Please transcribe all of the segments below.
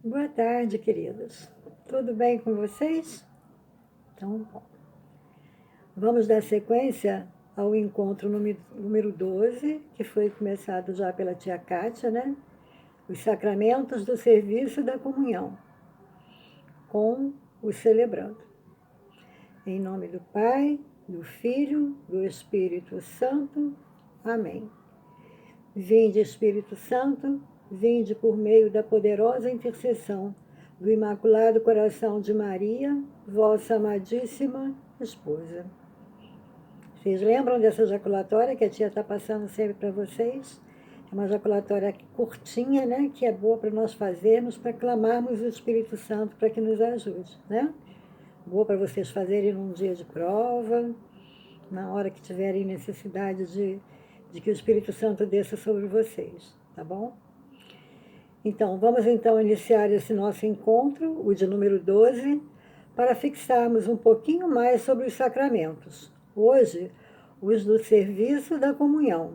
Boa tarde, queridos. Tudo bem com vocês? Então, bom. Vamos dar sequência ao encontro número 12, que foi começado já pela tia Kátia, né? Os sacramentos do serviço da comunhão, com o celebrando. Em nome do Pai, do Filho, do Espírito Santo. Amém. Vinde, Espírito Santo, vinde por meio da poderosa intercessão do Imaculado Coração de Maria, vossa amadíssima esposa. Vocês lembram dessa jaculatória que a tia está passando sempre para vocês? É uma jaculatória curtinha, né? Que é boa para nós fazermos, para clamarmos o Espírito Santo para que nos ajude, né? Boa para vocês fazerem num dia de prova, na hora que tiverem necessidade de que o Espírito Santo desça sobre vocês, tá bom? Então, vamos então iniciar esse nosso encontro, o de número 12, para fixarmos um pouquinho mais sobre os sacramentos. Hoje, os do serviço da comunhão,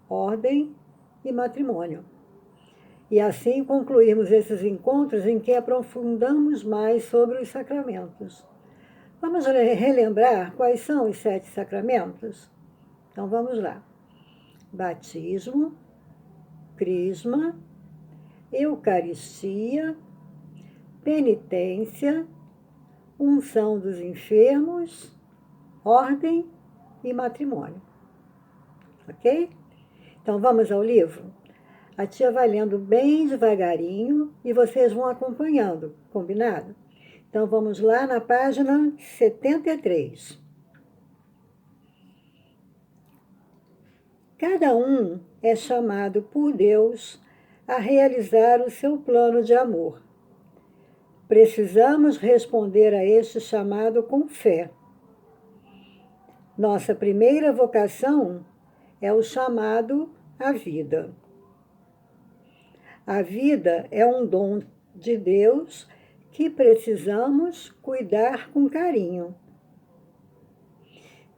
ordem e matrimônio. E assim concluirmos esses encontros em que aprofundamos mais sobre os sacramentos. Vamos relembrar quais são os 7 sacramentos? Então vamos lá. Batismo, crisma, Eucaristia, penitência, unção dos enfermos, ordem e matrimônio. Ok? Então vamos ao livro? A tia vai lendo bem devagarinho e vocês vão acompanhando, combinado? Então vamos lá na página 73. Cada um é chamado por Deus a realizar o seu plano de amor. Precisamos responder a este chamado com fé. Nossa primeira vocação é o chamado à vida. A vida é um dom de Deus que precisamos cuidar com carinho.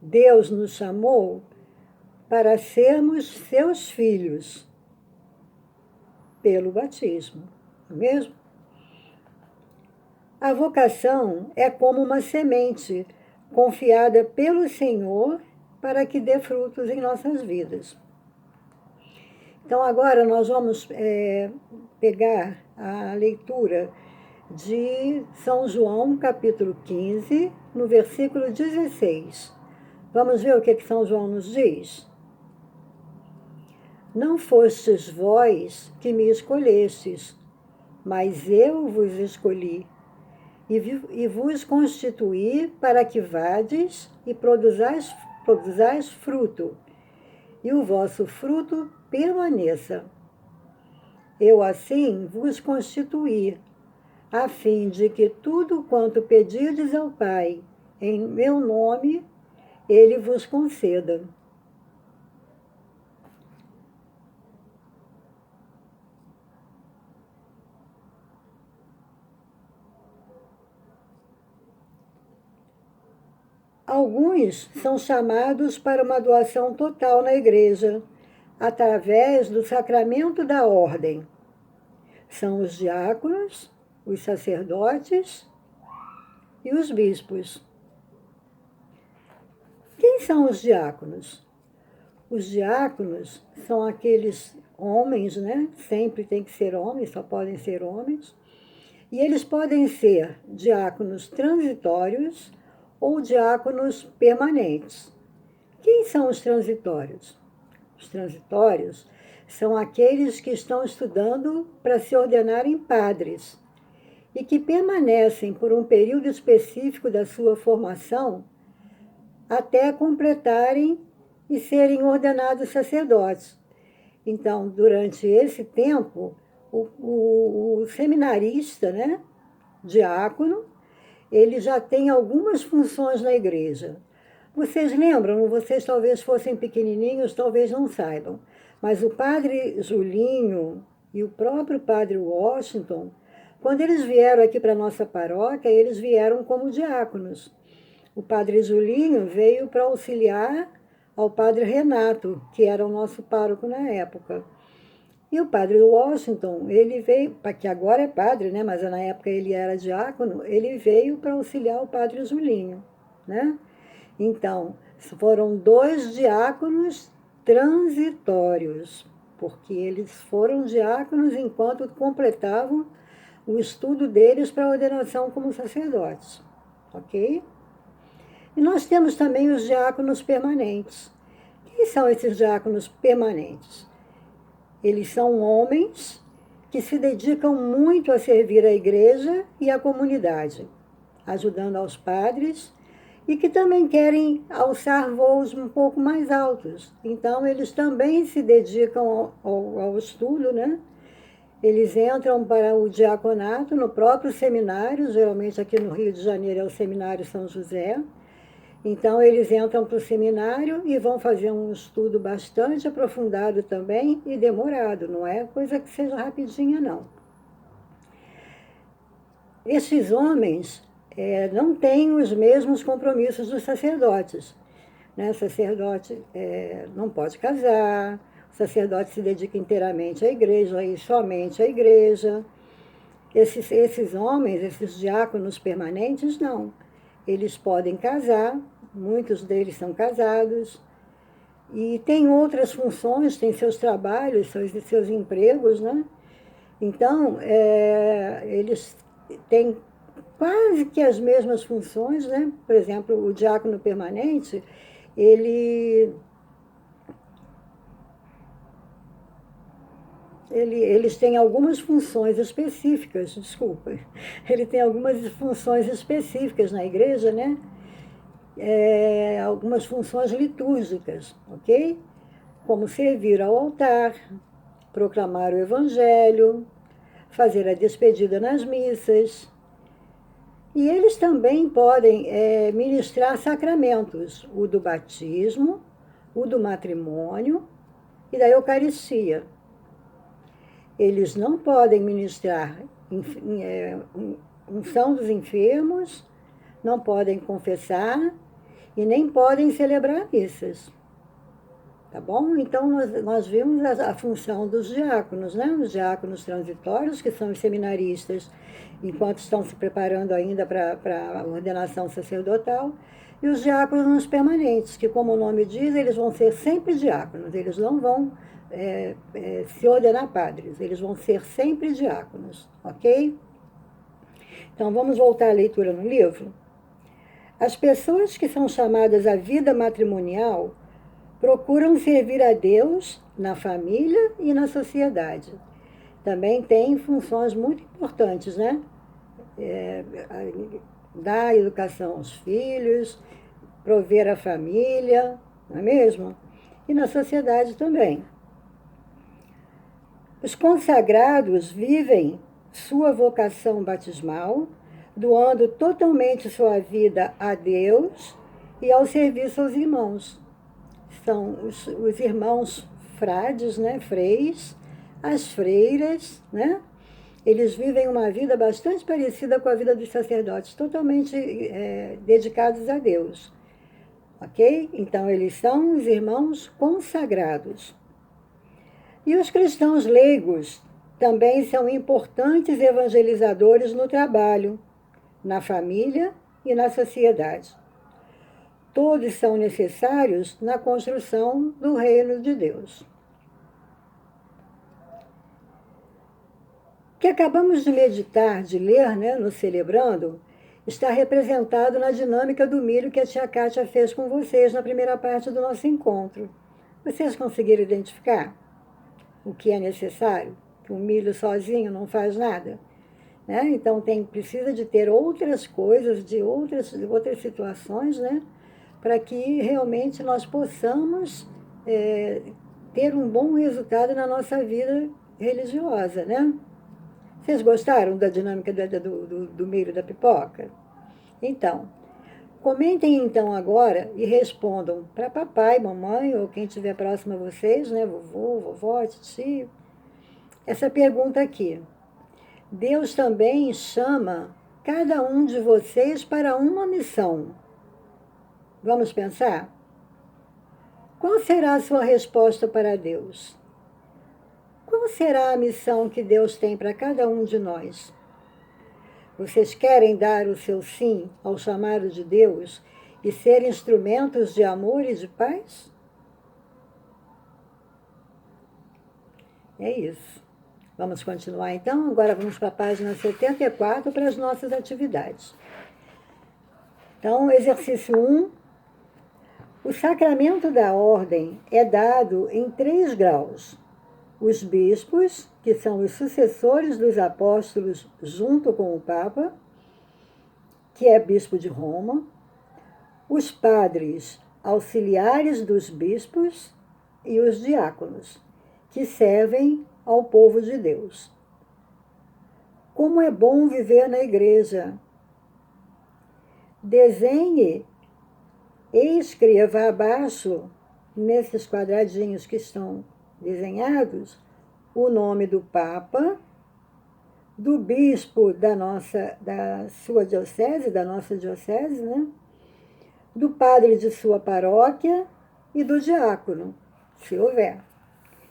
Deus nos chamou para sermos seus filhos pelo batismo, não é mesmo? A vocação é como uma semente confiada pelo Senhor para que dê frutos em nossas vidas. Então, agora nós vamos pegar a leitura de São João, capítulo 15, no versículo 16. Vamos ver o que São João nos diz? Não fostes vós que me escolhestes, mas eu vos escolhi e vos constituí para que vades e produzais fruto, e o vosso fruto permaneça. Eu assim vos constituí, a fim de que tudo quanto pedirdes ao Pai, em meu nome, Ele vos conceda. Alguns são chamados para uma doação total na igreja, através do sacramento da ordem. São os diáconos, os sacerdotes e os bispos. Quem são os diáconos? Os diáconos são aqueles homens, né? Sempre tem que ser homens, só podem ser homens. E eles podem ser diáconos transitórios ou diáconos permanentes. Quem são os transitórios? Os transitórios são aqueles que estão estudando para se ordenarem padres e que permanecem por um período específico da sua formação até completarem e serem ordenados sacerdotes. Então, durante esse tempo, o seminarista, né, diácono, ele já tem algumas funções na igreja. Vocês lembram? Vocês talvez fossem pequenininhos, talvez não saibam. Mas o padre Julinho e o próprio padre Washington, quando eles vieram aqui para a nossa paróquia, eles vieram como diáconos. O padre Julinho veio para auxiliar ao padre Renato, que era o nosso pároco na época. E o padre Washington, ele veio, que agora é padre, né, mas na época ele era diácono, ele veio para auxiliar o padre Julinho, né? Então, foram 2 diáconos transitórios, porque eles foram diáconos enquanto completavam o estudo deles para a ordenação como sacerdotes, ok? E nós temos também os diáconos permanentes. Quem são esses diáconos permanentes? Eles são homens que se dedicam muito a servir a igreja e a comunidade, ajudando aos padres, e que também querem alçar voos um pouco mais altos. Então, eles também se dedicam ao estudo, né? Eles entram para o diaconato no próprio seminário, geralmente aqui no Rio de Janeiro é o Seminário São José. Então, eles entram para o seminário e vão fazer um estudo bastante aprofundado também e demorado, não é coisa que seja rapidinha, não. Esses homens não têm os mesmos compromissos dos sacerdotes, né? O sacerdote não pode casar, o sacerdote se dedica inteiramente à igreja e somente à igreja. Esses homens, esses diáconos permanentes, não. Eles podem casar, muitos deles são casados, e têm outras funções, têm seus trabalhos, seus empregos, né? Então, eles têm quase que as mesmas funções, né? Por exemplo, o diácono permanente, eles têm algumas funções específicas, desculpa, ele tem algumas funções específicas na igreja, né? Algumas funções litúrgicas, ok? Como servir ao altar, proclamar o evangelho, fazer a despedida nas missas. E eles também podem ministrar sacramentos, o do batismo, o do matrimônio e da Eucaristia. Eles não podem ministrar unção dos enfermos, não podem confessar e nem podem celebrar missas. Tá bom? Então, nós vimos a função dos diáconos, né? Os diáconos transitórios, que são os seminaristas, enquanto estão se preparando ainda para a ordenação sacerdotal, e os diáconos permanentes, que, como o nome diz, eles vão ser sempre diáconos, eles não vão se ordenar padres, eles vão ser sempre diáconos, ok? Então, vamos voltar à leitura no livro. As pessoas que são chamadas à vida matrimonial procuram servir a Deus na família e na sociedade. Também tem funções muito importantes, né? Dar educação aos filhos, prover a família, não é mesmo? E na sociedade também. Os consagrados vivem sua vocação batismal, doando totalmente sua vida a Deus e ao serviço aos irmãos. São os irmãos frades, né, freis, as freiras, né? Eles vivem uma vida bastante parecida com a vida dos sacerdotes, totalmente dedicados a Deus, ok? Então, eles são os irmãos consagrados. E os cristãos leigos também são importantes evangelizadores no trabalho, na família e na sociedade. Todos são necessários na construção do reino de Deus. O que acabamos de meditar, de ler, né, no Celebrando, está representado na dinâmica do milho que a tia Kátia fez com vocês na primeira parte do nosso encontro. Vocês conseguiram identificar o que é necessário? Que o milho sozinho não faz nada? Né? Então, precisa de ter outras coisas, de outras situações, né? Para que realmente nós possamos ter um bom resultado na nossa vida religiosa, né? Vocês gostaram da dinâmica do milho e da pipoca? Então, comentem então agora e respondam para papai, mamãe ou quem estiver próximo a vocês, né? Vovô, vovó, tio. Essa pergunta aqui. Deus também chama cada um de vocês para uma missão. Vamos pensar? Qual será a sua resposta para Deus? Qual será a missão que Deus tem para cada um de nós? Vocês querem dar o seu sim ao chamado de Deus e ser instrumentos de amor e de paz? É isso. Vamos continuar então? Agora vamos para a página 74 para as nossas atividades. Então, exercício 1. O sacramento da ordem é dado em 3 graus. Os bispos, que são os sucessores dos apóstolos junto com o Papa, que é bispo de Roma, os padres auxiliares dos bispos e os diáconos, que servem ao povo de Deus. Como é bom viver na igreja! Desenhe e escreva abaixo, nesses quadradinhos que estão desenhados, o nome do Papa, do bispo da sua diocese, da nossa diocese, né? Do padre de sua paróquia e do diácono, se houver.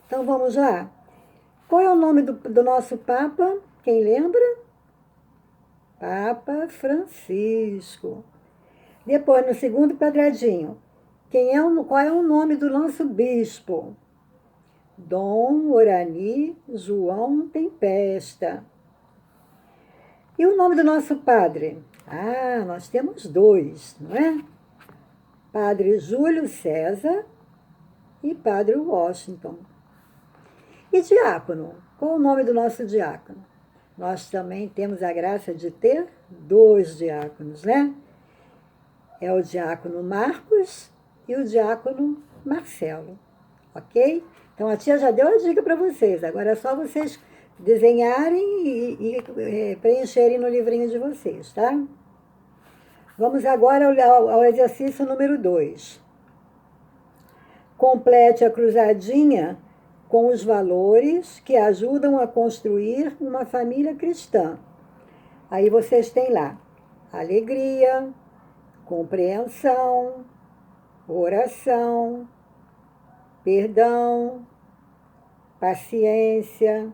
Então vamos lá. Qual é o nome do nosso Papa? Quem lembra? Papa Francisco. Depois, no segundo quadradinho, qual é o nome do nosso bispo? Dom Orani João Tempesta. E o nome do nosso padre? Ah, nós temos 2, não é? Padre Júlio César e Padre Washington. E diácono? Qual o nome do nosso diácono? Nós também temos a graça de ter 2 diáconos, né? É o diácono Marcos e o diácono Marcelo, ok? Então, a tia já deu a dica para vocês. Agora é só vocês desenharem e preencherem no livrinho de vocês, tá? Vamos agora ao exercício número 2. Complete a cruzadinha com os valores que ajudam a construir uma família cristã. Aí vocês têm lá alegria, compreensão, oração, perdão, paciência,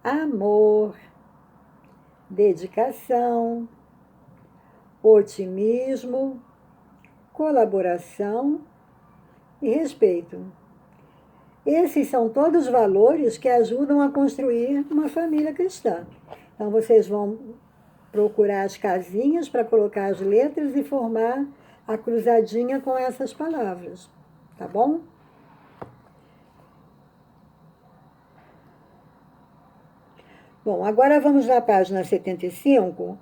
amor, dedicação, otimismo, colaboração e respeito. Esses são todos valores que ajudam a construir uma família cristã. Então, vocês vão procurar as casinhas para colocar as letras e formar a cruzadinha com essas palavras, tá bom? Bom, agora vamos na página 75,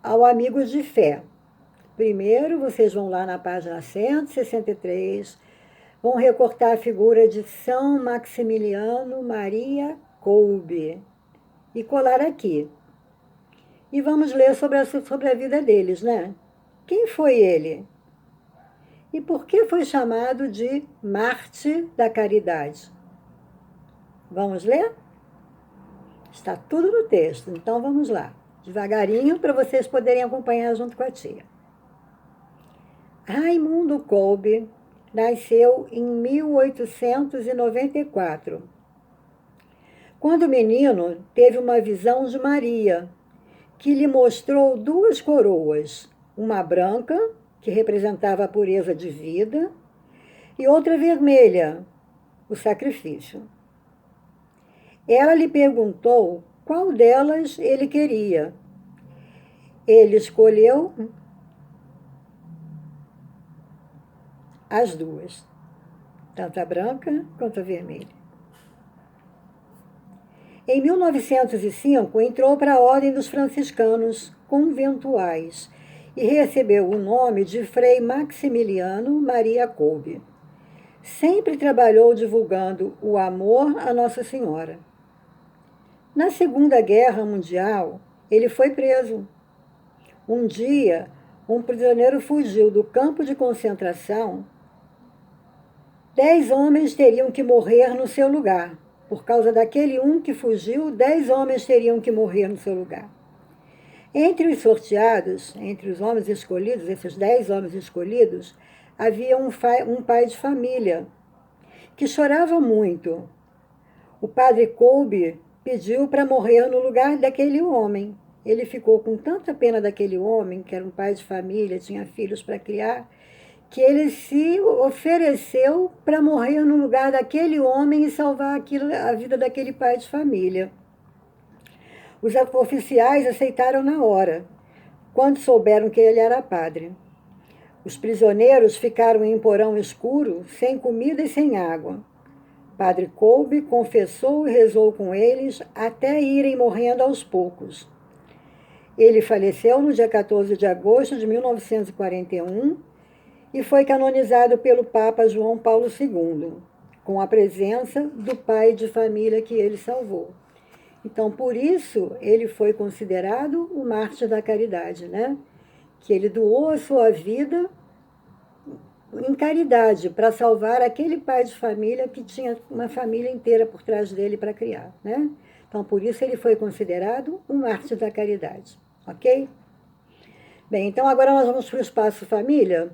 ao Amigos de Fé. Primeiro, vocês vão lá na página 163, vão recortar a figura de São Maximiliano Maria Kolbe e colar aqui. E vamos ler sobre a vida deles, né? Quem foi ele? E por que foi chamado de Mártir da Caridade? Vamos ler? Está tudo no texto, então vamos lá. Devagarinho, para vocês poderem acompanhar junto com a tia. Raimundo Kolbe nasceu em 1894. Quando menino, teve uma visão de Maria, que lhe mostrou 2 coroas, uma branca, que representava a pureza de vida, e outra vermelha, o sacrifício. Ela lhe perguntou qual delas ele queria. Ele escolheu as 2, tanto a branca quanto a vermelha. Em 1905, entrou para a Ordem dos Franciscanos Conventuais e recebeu o nome de Frei Maximiliano Maria Kolbe. Sempre trabalhou divulgando o amor a Nossa Senhora. Na Segunda Guerra Mundial, ele foi preso. Um dia, um prisioneiro fugiu do campo de concentração. 10 homens teriam que morrer no seu lugar. Por causa daquele um que fugiu, 10 homens teriam que morrer no seu lugar. Entre os sorteados, entre os homens escolhidos, esses 10 homens escolhidos, havia um pai de família, que chorava muito O padre Kolbe pediu para morrer no lugar daquele homem. Ele ficou com tanta pena daquele homem, que era um pai de família, tinha filhos para criar, que ele se ofereceu para morrer no lugar daquele homem e salvar a vida daquele pai de família. Os oficiais aceitaram na hora, quando souberam que ele era padre. Os prisioneiros ficaram em um porão escuro, sem comida e sem água. Padre Kolbe confessou e rezou com eles até irem morrendo aos poucos. Ele faleceu no dia 14 de agosto de 1941 e foi canonizado pelo Papa João Paulo II, com a presença do pai de família que ele salvou. Então, por isso, ele foi considerado o mártir da caridade, né? Que ele doou a sua vida em caridade para salvar aquele pai de família que tinha uma família inteira por trás dele para criar, né? Então, por isso ele foi considerado um mártir da caridade, ok? Bem, então agora nós vamos para o espaço família,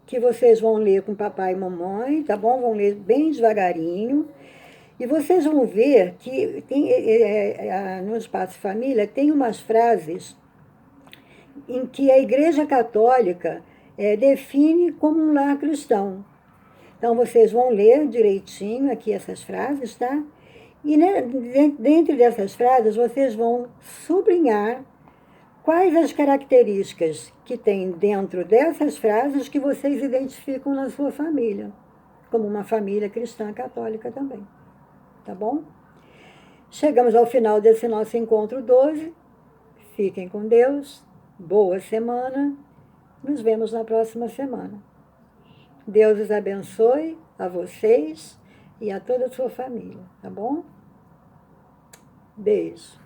que vocês vão ler com papai e mamãe, tá bom? Vão ler bem devagarinho. E vocês vão ver que tem, no Espaço Família tem umas frases em que a Igreja Católica define como um lar cristão. Então, vocês vão ler direitinho aqui essas frases, tá? E dentro dessas frases, vocês vão sublinhar quais as características que tem dentro dessas frases que vocês identificam na sua família, como uma família cristã católica também. Tá bom? Chegamos ao final desse nosso encontro 12. Fiquem com Deus. Boa semana. Nos vemos na próxima semana. Deus os abençoe a vocês e a toda a sua família. Tá bom? Beijo.